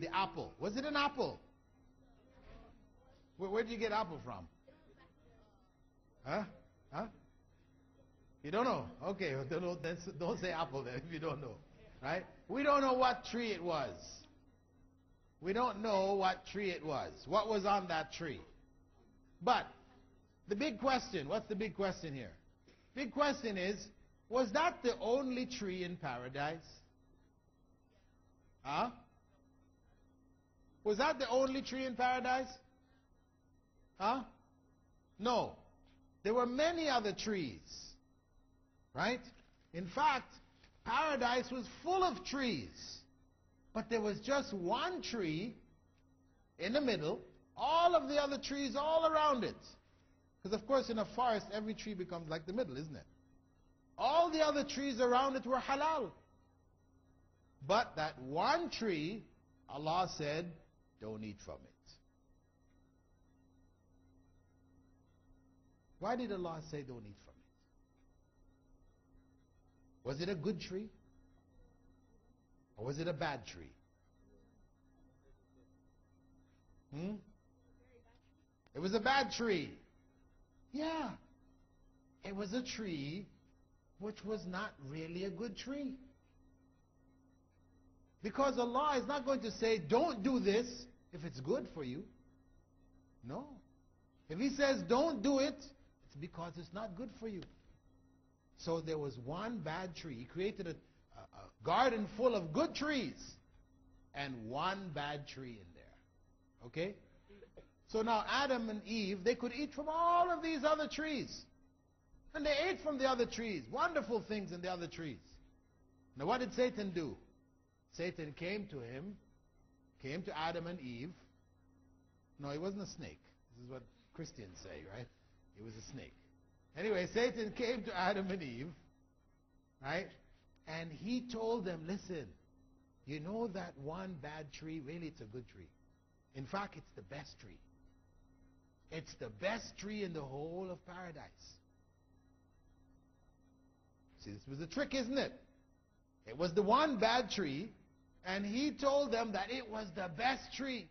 the apple. Was it an apple? Where did you get apple from? Huh? Huh? You don't know? Okay, don't say apple then if you don't know. Right? We don't know what tree it was. We don't know what tree it was. What was on that tree? But the big question, what's the big question here? Big question is, was that the only tree in paradise? Huh? Was that the only tree in paradise? Huh? No. There were many other trees. Right? In fact, paradise was full of trees. But there was just one tree in the middle, all of the other trees all around it. Because of course in a forest, every tree becomes like the middle, isn't it? All the other trees around it were halal. But that one tree, Allah said, don't eat from it. Why did Allah say don't eat from it? Was it a good tree? Or was it a bad tree? It was a bad tree. Yeah. It was a tree which was not really a good tree. Because Allah is not going to say, don't do this if it's good for you. No. If He says, don't do it, it's because it's not good for you. So there was one bad tree. He created a garden full of good trees and one bad tree in there. Okay? So now Adam and Eve, they could eat from all of these other trees. And they ate from the other trees. Wonderful things in the other trees. Now what did Satan do? Satan came to him, came to Adam and Eve. No, he wasn't a snake. This is what Christians say, right? He was a snake. Anyway, Satan came to Adam and Eve, right? And he told them, listen, you know that one bad tree, really it's a good tree. In fact, it's the best tree. It's the best tree in the whole of paradise. See, this was a trick, isn't it? It was the one bad tree, and he told them that it was the best tree.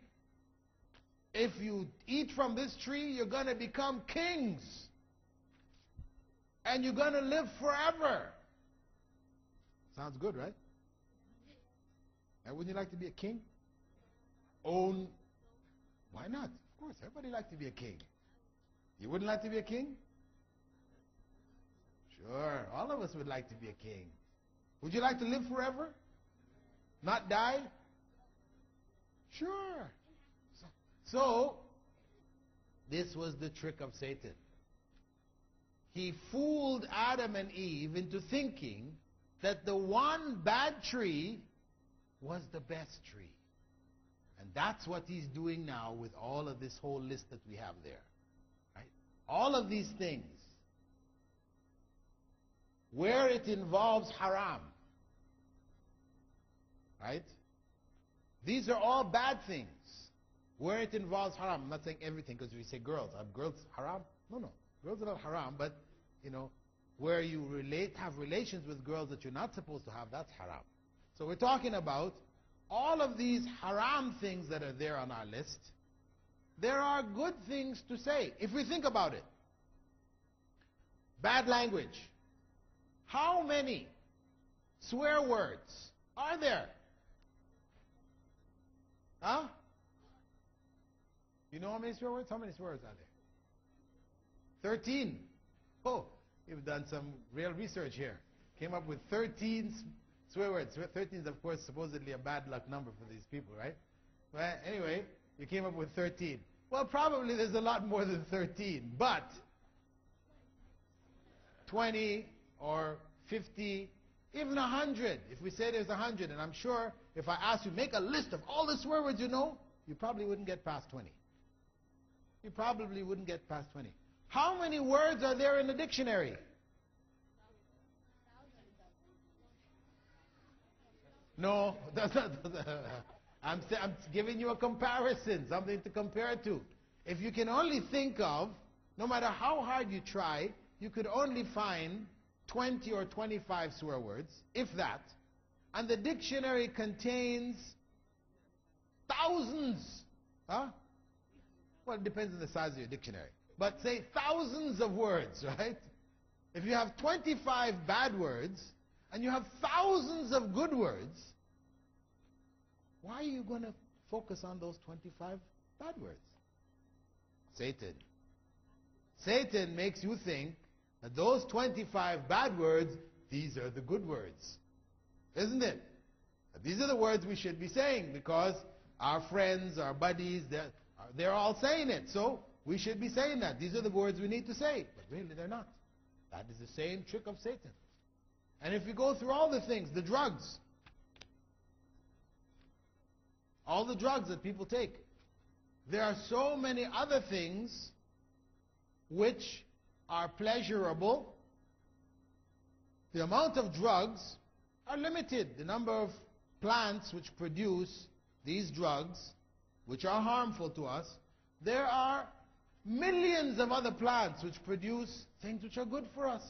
If you eat from this tree, you're going to become kings. And you're going to live forever. Sounds good, right? And wouldn't you like to be a king? Own. Why not? Of course, everybody likes to be a king. You wouldn't like to be a king? Sure, all of us would like to be a king. Would you like to live forever? Not die? Sure. So, this was the trick of Satan. He fooled Adam and Eve into thinking that the one bad tree was the best tree. And that's what he's doing now with all of this whole list that we have there. Right? All of these things, where it involves haram, right? These are all bad things. Where it involves haram. I'm not saying everything, because we say girls. Are girls haram? No. Girls are not haram, but, where you have relations with girls that you're not supposed to have, that's haram. So we're talking about all of these haram things that are there on our list. There are good things to say, if we think about it. Bad language. How many swear words are there? Huh? You know how many swear words? How many swear words are there? 13. Oh, you've done some real research here. Came up with 13 swear words. 13 is, of course, supposedly a bad luck number for these people, right? Well, anyway, you came up with 13. Well, probably there's a lot more than 13, but 20 or 50, even 100. If we say there's 100, and I'm sure if I asked you, make a list of all the swear words you know, you probably wouldn't get past 20. You probably wouldn't get past 20. How many words are there in the dictionary? No, that's not. I'm giving you a comparison, something to compare to. If you can only think of, no matter how hard you try, you could only find 20 or 25 swear words, if that. And the dictionary contains thousands. Huh? Well, it depends on the size of your dictionary. But say thousands of words, right? If you have 25 bad words and you have thousands of good words, why are you going to focus on those 25 bad words? Satan. Satan makes you think that those 25 bad words, these are the good words. Isn't it? These are the words we should be saying because our friends, our buddies, they're all saying it. So we should be saying that. These are the words we need to say. But really they're not. That is the same trick of Satan. And if you go through all the things, the drugs, all the drugs that people take, there are so many other things which are pleasurable. The amount of drugs are limited. The number of plants which produce these drugs, which are harmful to us, there are millions of other plants which produce things which are good for us.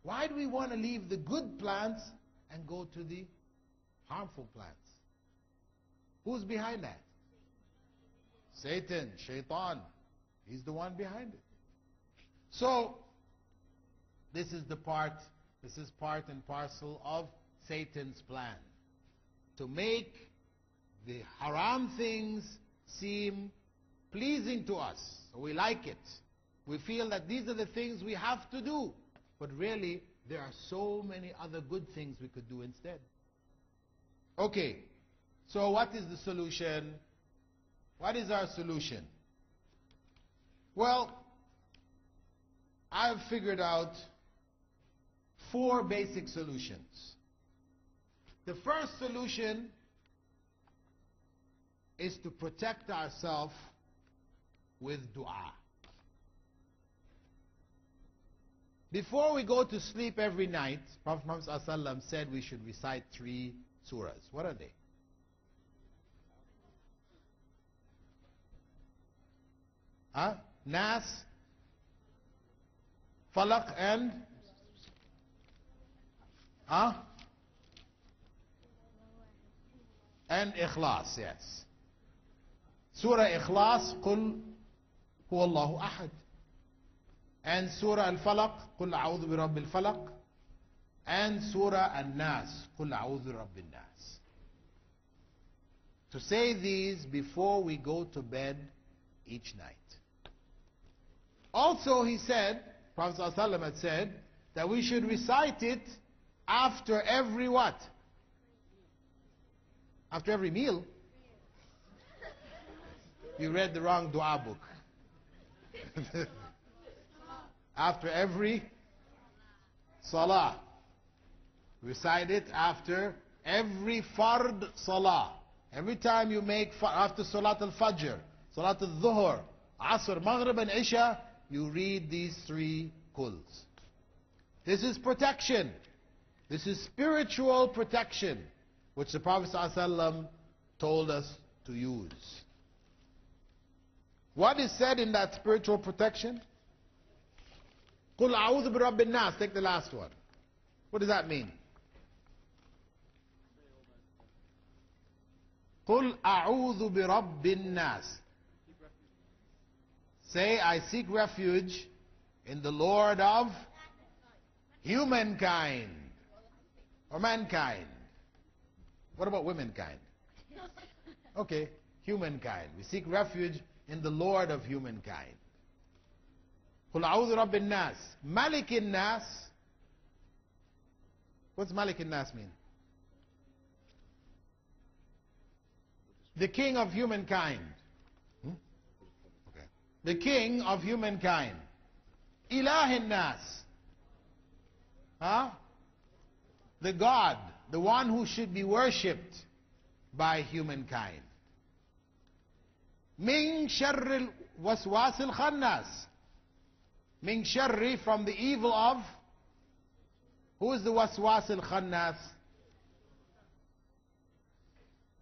Why do we want to leave the good plants and go to the harmful plants? Who's behind that? Satan, Shaitan. He's the one behind it. So, this is part and parcel of Satan's plan. To make the haram things seem pleasing to us. So we like it. We feel that these are the things we have to do. But really, there are so many other good things we could do instead. Okay, so what is the solution? What is our solution? Well, I've figured out 4 basic solutions. The first solution is to protect ourselves with dua. Before we go to sleep every night, Prophet Muhammad ﷺ said we should recite 3 surahs. What are they? Nas, Falaq and Ikhlas, yes. Surah Ikhlas, Qul Huwallahu Ahad. And Surah Al-Falaq, Qul A'udhu bi Rabbil Falaq. And Surah Al-Nas, Qul A'udhu bi Rabbil Nas. To say these before we go to bed each night. Also he said, Prophet ﷺ had said, that we should recite it after every what? After every meal? You read the wrong dua book. After every salah. Recite it after every fard salah. Every time you make, after Salat al-Fajr, Salat al-Dhuhr, Asr, Maghrib and Isha, you read these 3 quls. This is protection. This is spiritual protection, which the Prophet ﷺ told us to use. What is said in that spiritual protection? Qul a'udhu bi Rabbin Nas. Take the last one. What does that mean? Qul a'udhu bi Rabbin Nas. Say, I seek refuge in the Lord of humankind. Or mankind. What about womankind? Okay, humankind. We seek refuge in the Lord of humankind. Qul a'udhu Rabbin Nas. Malikin Nas. What's Malikin Nas mean? The king of humankind. Okay. The king of humankind. Ilahin Nas. The God, the one who should be worshipped by humankind. Min sharril waswasil khannas. Min sharri, from the evil of. Who is the waswasil khannas?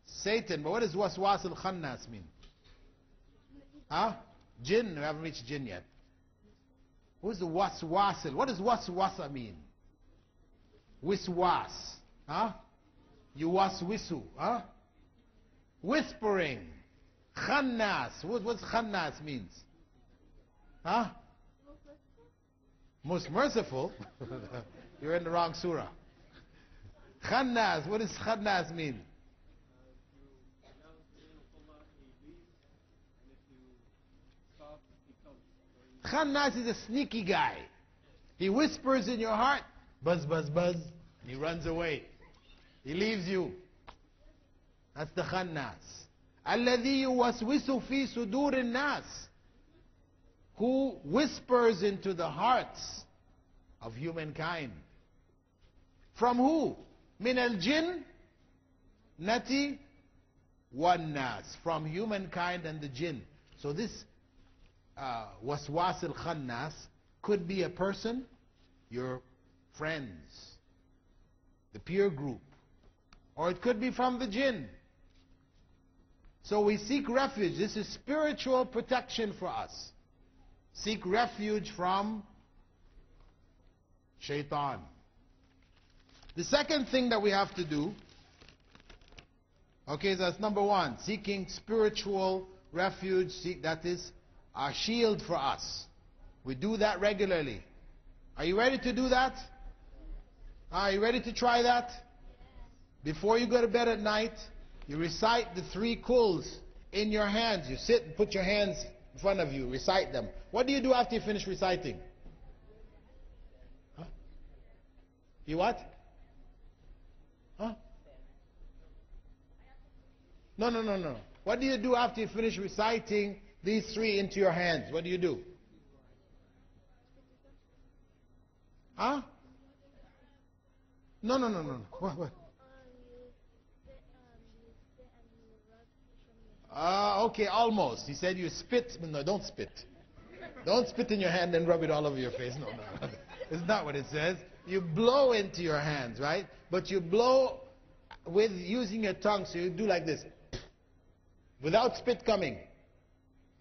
Satan. But what does waswasil khannas mean? Jinn. We haven't reached jinn yet. Who is the waswasil? What does waswasa mean? Wiswas. You waswisu. Whispering. Khannas. What's khannas means? Huh? Most merciful. You're in the wrong surah. Khannas. What does khannas mean? Khannas is a sneaky guy. He whispers in your heart, buzz, buzz, buzz, and he runs away. He leaves you. That's the khannas. الذي يوسوس في صدور الناس, who whispers into the hearts of humankind. From who? من الجن نتي والناس. From humankind and the jinn. So this waswas al-khannas could be a person, your friends, the peer group, or it could be from the jinn. So we seek refuge. This is spiritual protection for us. Seek refuge from shaitan. The second thing that we have to do, okay, so that's number one, seeking spiritual refuge. That is a shield for us. We do that regularly. Are you ready to do that? Are you ready to try that? Before you go to bed at night, you recite the 3 kuls in your hands. You sit and put your hands in front of you, recite them. What do you do after you finish reciting? Huh? You what? Huh? No. What do you do after you finish reciting these 3 into your hands? What do you do? Huh? No. What? Okay, almost. He said you spit. No, don't spit. Don't spit in your hand and rub it all over your face. No. It's not what it says. You blow into your hands, right? But you blow with using your tongue, so you do like this. Without spit coming.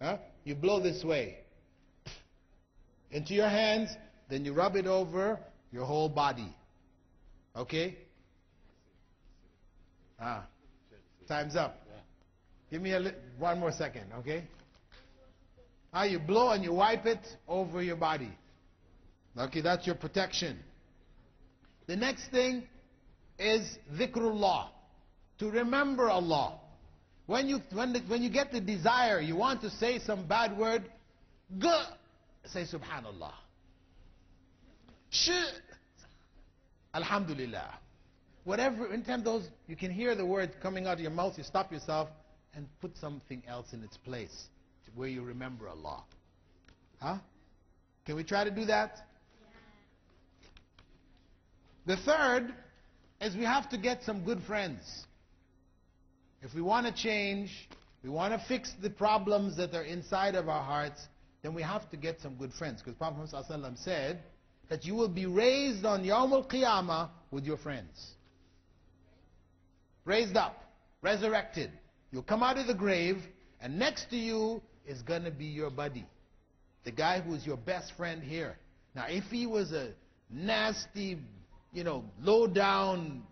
Huh? You blow this way. Into your hands, then you rub it over your whole body. Okay? Time's up. Give me one more second, okay? You blow and you wipe it over your body. Okay, that's your protection. The next thing is dhikrullah, to remember Allah. When you get the desire, you want to say some bad word, say subhanallah. Alhamdulillah. Whatever, anytime you can hear the word coming out of your mouth, you stop yourself and put something else in its place where you remember Allah. Huh? Can we try to do that? The third is we have to get some good friends. If we want to change, we want to fix the problems that are inside of our hearts, then we have to get some good friends. Because Prophet ﷺ said that you will be raised on Yawm al-Qiyamah with your friends. Raised up, resurrected. You'll come out of the grave, and next to you is going to be your buddy. The guy who's your best friend here. Now, if he was a nasty, low down,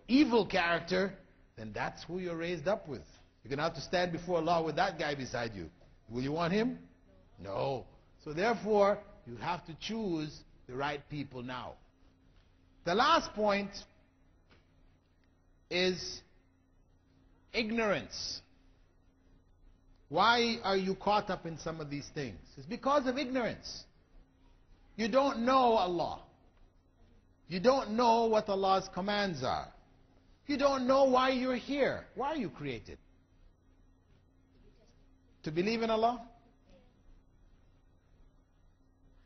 evil character, then that's who you're raised up with. You're going to have to stand before Allah with that guy beside you. Will you want him? No. So therefore, you have to choose the right people now. The last point is ignorance. Why are you caught up in some of these things? It's because of ignorance. You don't know Allah. You don't know what Allah's commands are. You don't know why you're here. Why are you created? To believe in Allah?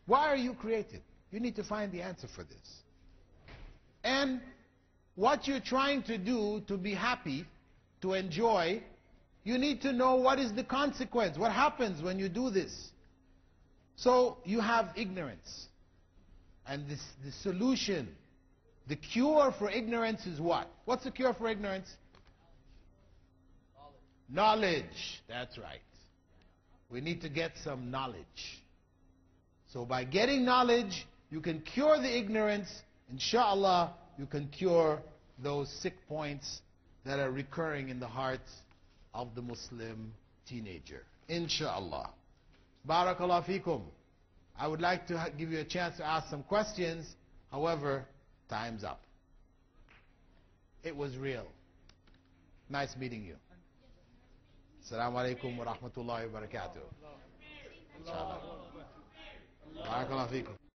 Why are you created? You need to find the answer for this. And what you're trying to do to be happy, to enjoy, you need to know what is the consequence. What happens when you do this? So you have ignorance. And the solution, the cure for ignorance is what? What's the cure for ignorance? Knowledge. That's right. We need to get some knowledge. So by getting knowledge, you can cure the ignorance. Inshallah, you can cure those sick points that are recurring in the hearts of the Muslim teenager. Inshallah. Barakallah fikum. I would like to give you a chance to ask some questions. However, time's up. It was real. Nice meeting you. Assalamu alaikum wa rahmatullahi wa barakatuh. Inshallah. Barakallah fikum.